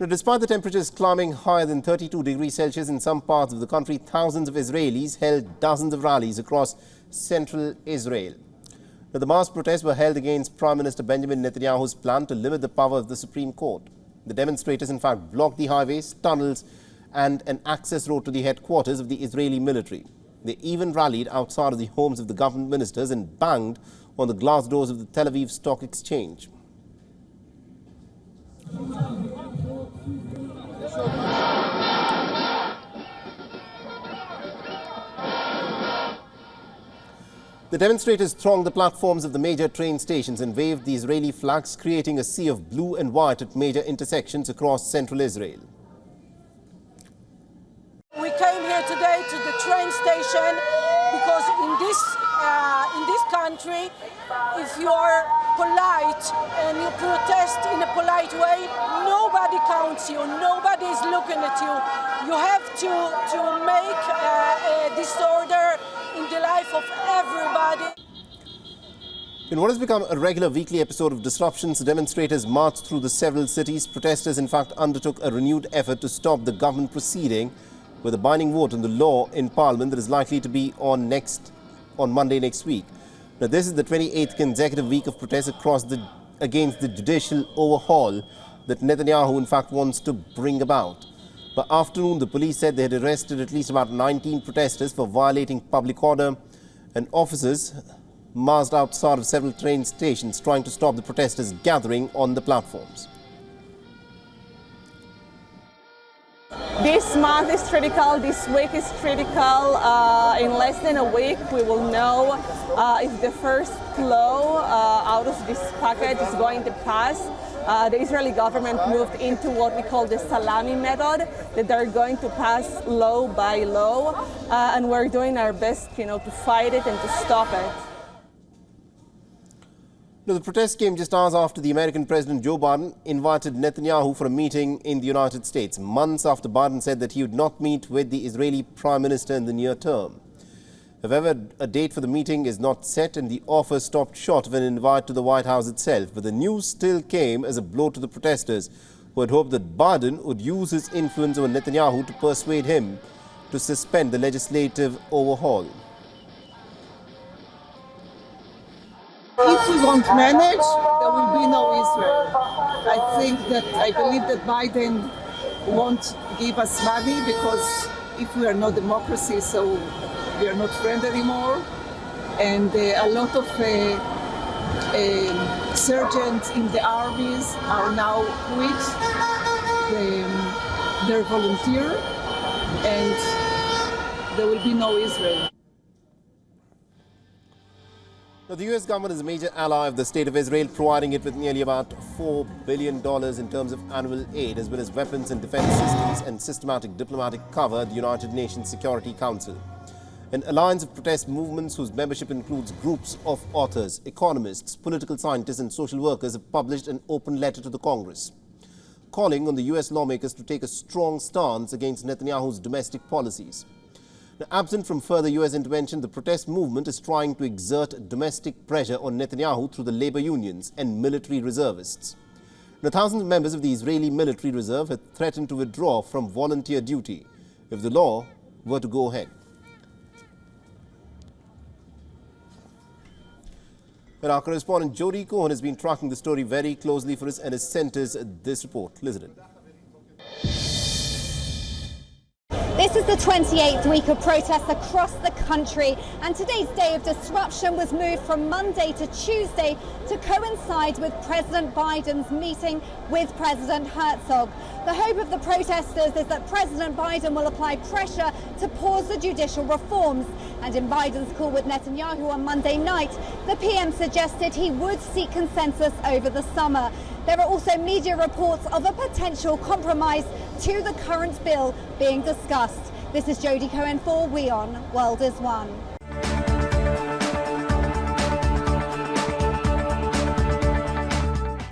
Now, despite the temperatures climbing higher than 32 degrees Celsius in some parts of the country, thousands of Israelis held dozens of rallies across central Israel. Now, the mass protests were held against Prime Minister Benjamin Netanyahu's plan to limit the power of the Supreme Court. The demonstrators, in fact, blocked the highways, tunnels and an access road to the headquarters of the Israeli military. They even rallied outside of the homes of the government ministers and banged on the glass doors of the Tel Aviv Stock Exchange. The demonstrators thronged the platforms of the major train stations and waved the Israeli flags, creating a sea of blue and white at major intersections across central Israel. We came here today to the train station because in this country, if you are polite and you protest in a polite way, nobody counts you, nobody is looking at you. You have to make a disorder in the life of everybody. In what has become a regular weekly episode of disruptions, demonstrators marched through the several cities. Protesters, in fact, undertook a renewed effort to stop the government proceeding with a binding vote on the law in Parliament that is likely to be on Monday next week. Now, this is the 28th consecutive week of protests against the judicial overhaul that Netanyahu, in fact, wants to bring about. By afternoon, the police said they had arrested at least about 19 protesters for violating public order, and officers massed outside of several train stations trying to stop the protesters gathering on the platforms. This month is critical, this week is critical. In less than a week we will know if the first law out of this package is going to pass. The Israeli government moved into what we call the salami method, that they're going to pass law by law, and we're doing our best, to fight it and to stop it. Now, the protest came just hours after the American President Joe Biden invited Netanyahu for a meeting in the United States, months after Biden said that he would not meet with the Israeli Prime Minister in the near term. However, a date for the meeting is not set, and the offer stopped short of an invite to the White House itself. But the news still came as a blow to the protesters, who had hoped that Biden would use his influence over Netanyahu to persuade him to suspend the legislative overhaul. If we won't manage, there will be no Israel. I believe that Biden won't give us money because if we are not democracy, so we are not friends anymore. And a lot of sergeants in the armies are now quit. They're volunteer, and there will be no Israel. Now, the U.S. government is a major ally of the State of Israel, providing it with nearly about $4 billion in terms of annual aid, as well as weapons and defense systems and systematic diplomatic cover at the United Nations Security Council. An alliance of protest movements whose membership includes groups of authors, economists, political scientists and social workers have published an open letter to the Congress, calling on the U.S. lawmakers to take a strong stance against Netanyahu's domestic policies. Now, absent from further U.S. intervention, the protest movement is trying to exert domestic pressure on Netanyahu through the labor unions and military reservists. Now, thousands of members of the Israeli military reserve had threatened to withdraw from volunteer duty if the law were to go ahead. Well, our correspondent Jody Cohen has been tracking the story very closely for us and has sent us this report. Listen in. This is the 28th week of protests across the country, and today's day of disruption was moved from Monday to Tuesday to coincide with President Biden's meeting with President Herzog. The hope of the protesters is that President Biden will apply pressure to pause the judicial reforms. And in Biden's call with Netanyahu on Monday night, the PM suggested he would seek consensus over the summer. There are also media reports of a potential compromise to the current bill being discussed. This is Jody Cohen for WION World is One.